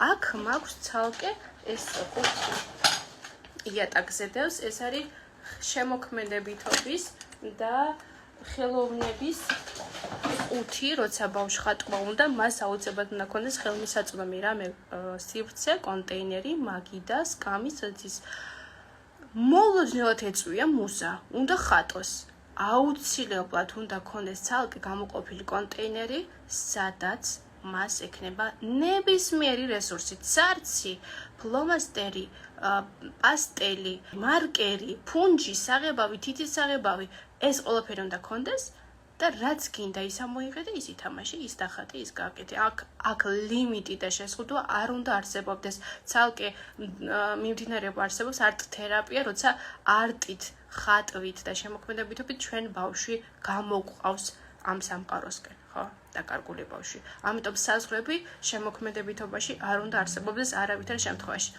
აქ მაქვს ცალკე ეს იატაკზე დევს, ეს არის შემოქმედებითობის და ხელოვნების ყუთი, როცა ბავშვს ხატვა უნდა, მას აუცილებლად უნდა ქონდეს ხელმისაწვდომი რამე სივრცე, კონტეინერი, მაგიდა, სკამი, სადაც მოულოდნელად ეწვია მუზა, უნდა ხატოს. აუცილებლად უნდა ქონდეს ცალკე გამოყოფილი კონტეინერი, სადაც მას ექნება ნებისმიერი რესურსი, ცარცი, ფლომასტერი, პასტელი, მარკერი, ფუნჯი, საღებავი, თითის საღებავი, ეს ყველაფერი უნდა ქონდეს და რაც გინდა ის ამოიღე და ის ითამაშე, ის დახატე, ის გააკეთე. აქ ლიმიტი და შეზღუდვა არ უნდა არსებობდეს. ცალკე მიმდინარეობა არსებობს არტ თერაპია, როცა არტით, ხატვით და შემოქმედებითობით ჩვენ ბავშვი გამოგვყავს ამ სამყაროსკენ, ხო? დაკარგული ბავშვი. ამიტომ საზღვრები შემოქმედებითობაში არ უნდა არსებობდეს არავითარ შემთხვევაში.